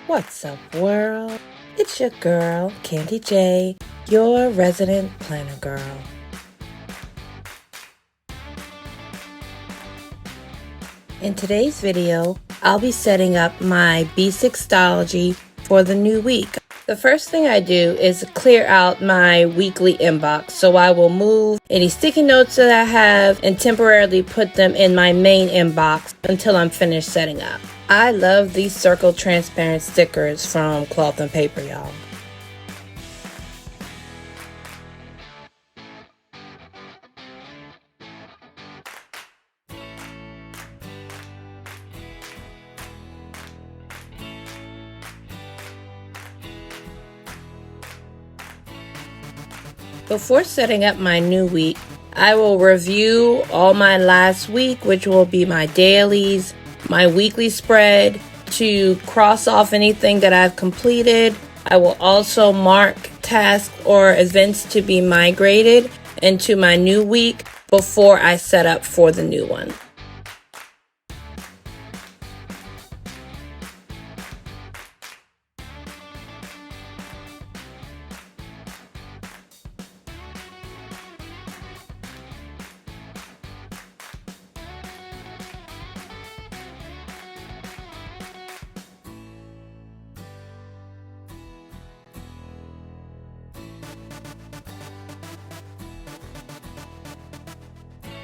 What's up, world? It's your girl, Candy J, your resident planner girl. In today's video, I'll be setting up my B6 Stalogy for the new week. The first thing I do is clear out my weekly inbox, so I will move any sticky notes that I have and temporarily put them in my main inbox until I'm finished setting up. I love these circle transparent stickers from Cloth and Paper, y'all. Before setting up my new week, I will review all my last week, which will be my dailies, my weekly spread, to cross off anything that I've completed. I will also mark tasks or events to be migrated into my new week before I set up for the new one.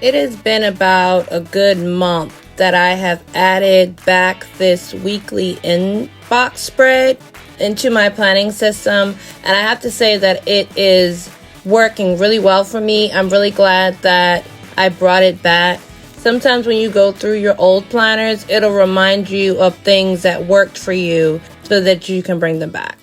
It has been about a good month that I have added back this weekly inbox spread into my planning system, and I have to say that it is working really well for me. I'm really glad that I brought it back. Sometimes when you go through your old planners, it'll remind you of things that worked for you so that you can bring them back.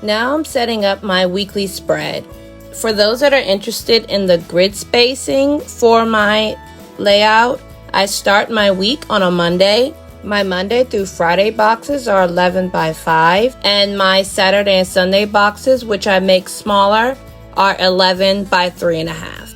Now I'm setting up my weekly spread. For those that are interested in the grid spacing for my layout, I start my week on a Monday. My Monday through Friday boxes are 11 by 5, and my Saturday and Sunday boxes, which I make smaller, are 11 by 3.5.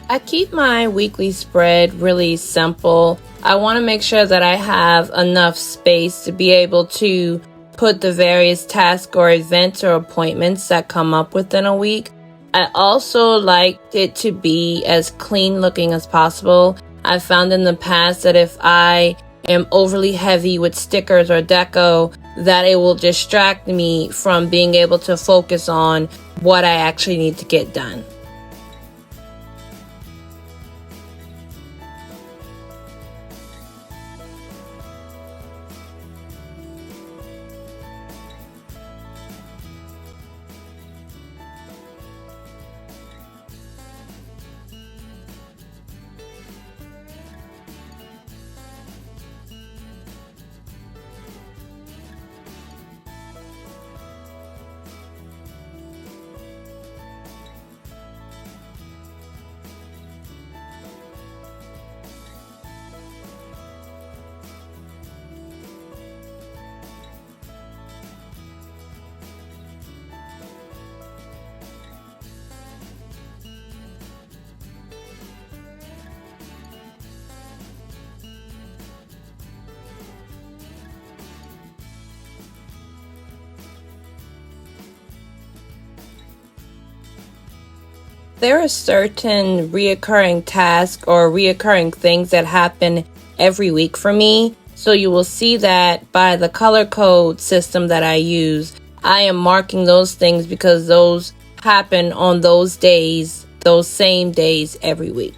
I keep my weekly spread really simple. I want to make sure that I have enough space to be able to put the various tasks or events or appointments that come up within a week. I also like it to be as clean looking as possible. I've found in the past that if I am overly heavy with stickers or deco, that it will distract me from being able to focus on what I actually need to get done. there are certain reoccurring tasks or reoccurring things that happen every week for me. So you will see that by the color code system that I use, I am marking those things because those happen on those days, those same days every week.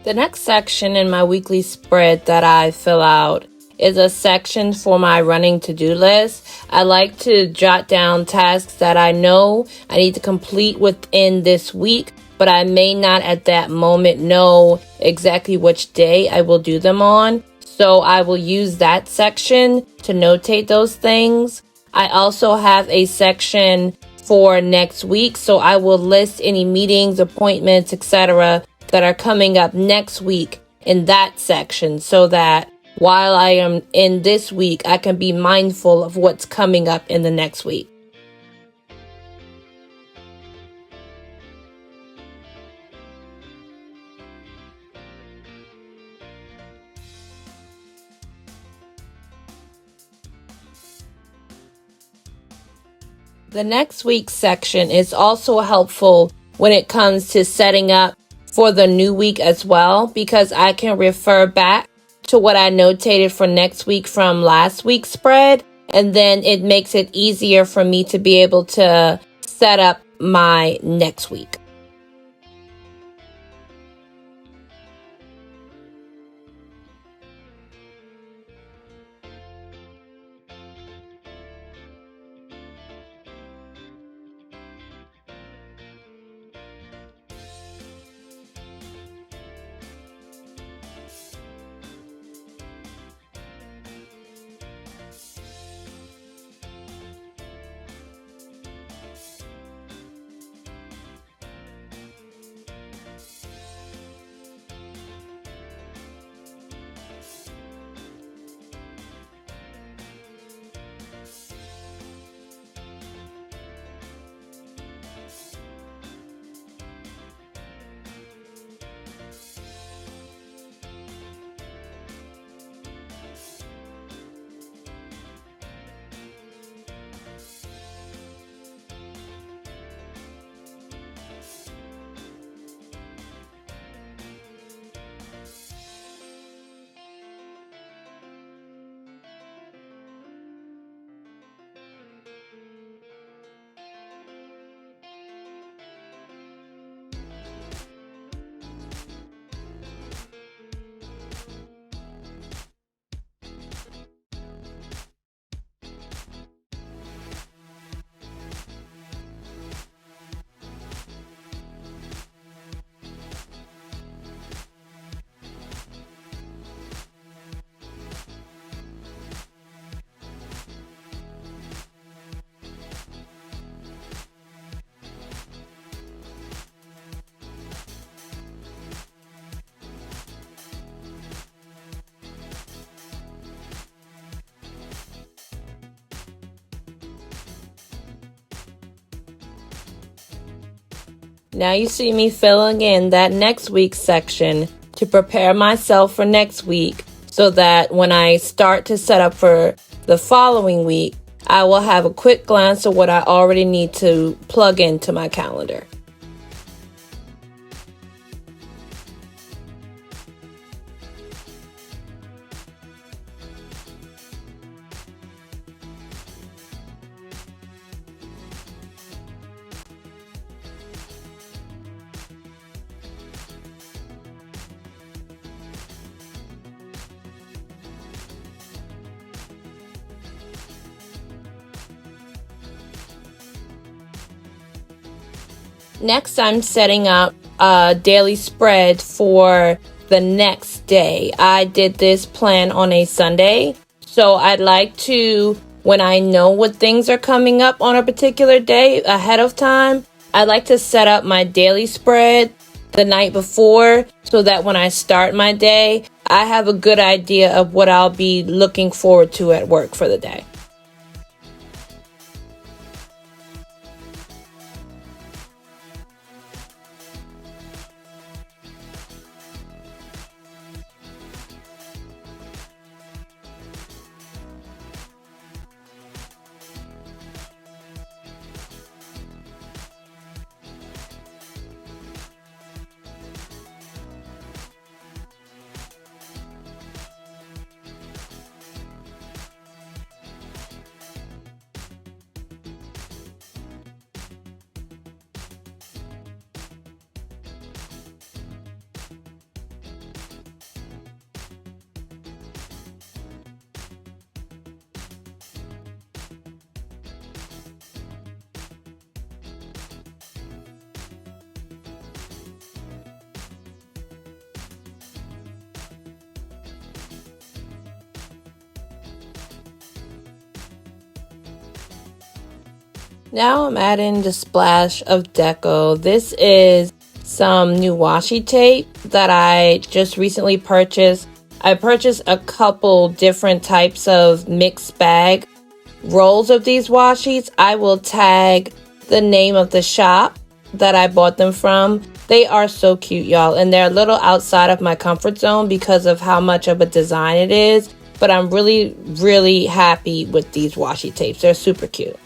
The next section in my weekly spread that I fill out is a section for my running to-do list. I like to jot down tasks that I know I need to complete within this week, but I may not at that moment know exactly which day I will do them on. So I will use that section to notate those things. I also have a section for next week, so I will list any meetings, appointments, etc. that are coming up next week in that section so that while I am in this week, I can be mindful of what's coming up in the next week. The next week's section is also helpful when it comes to setting up for the new week as well, because I can refer back to what I notated for next week from last week's spread, and then it makes it easier for me to be able to set up my next week. Now you see me filling in that next week's section to prepare myself for next week so that when I start to set up for the following week, I will have a quick glance of what I already need to plug into my calendar. Next, I'm setting up a daily spread for the next day. I did this plan on a Sunday, so I'd like to when I know what things are coming up on a particular day ahead of time, I like to set up my daily spread the night before so that when I start my day, I have a good idea of what I'll be looking forward to at work for the day. Now I'm adding the splash of deco. This is some new washi tape that I just recently purchased. I purchased a couple different types of mixed bag rolls of these washis. I will tag the name of the shop that I bought them from. They are so cute, y'all, and they're a little outside of my comfort zone because of how much of a design it is, but I'm really happy with these washi tapes. They're super cute.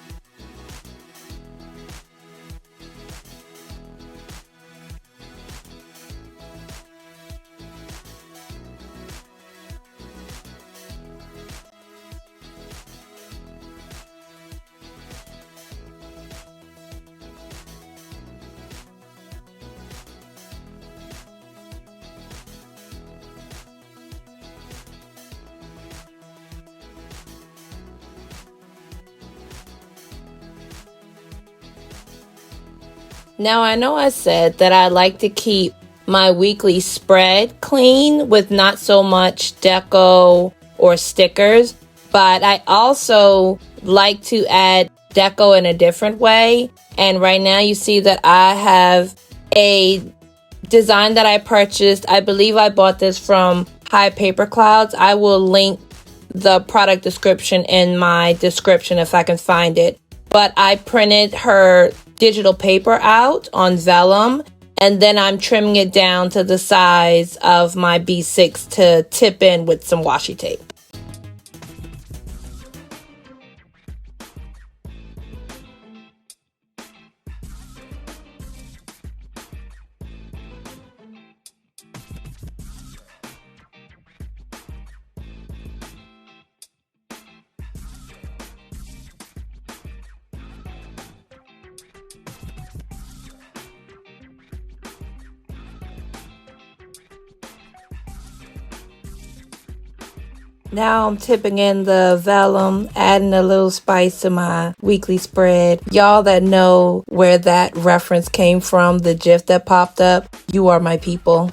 Now, I know I said that I like to keep my weekly spread clean with not so much deco or stickers, but I also like to add deco in a different way. And right now you see that I have a design that I purchased. I believe I bought this from High Paper Clouds. I will link the product description in my description if I can find it. But I printed her digital paper out on vellum, and then I'm trimming it down to the size of my B6 to tip in with some washi tape. Now I'm tipping in the vellum, adding a little spice to my weekly spread. Y'all that know where that reference came from, the GIF that popped up, you are my people.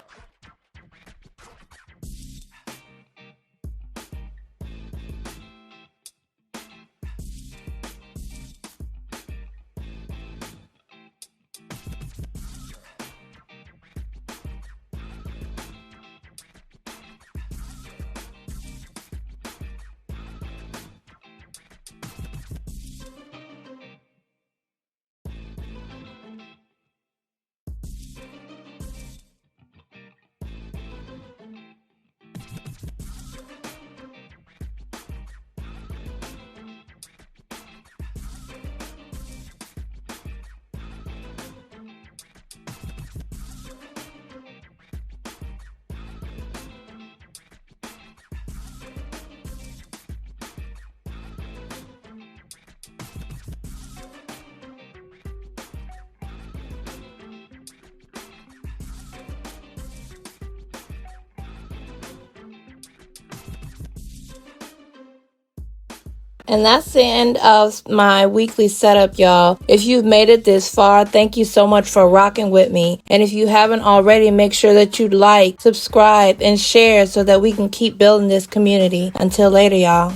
And that's the end of my weekly setup, y'all. If you've made it this far, thank you so much for rocking with me. And if you haven't already, make sure that you like, subscribe, and share so that we can keep building this community. Until later, y'all.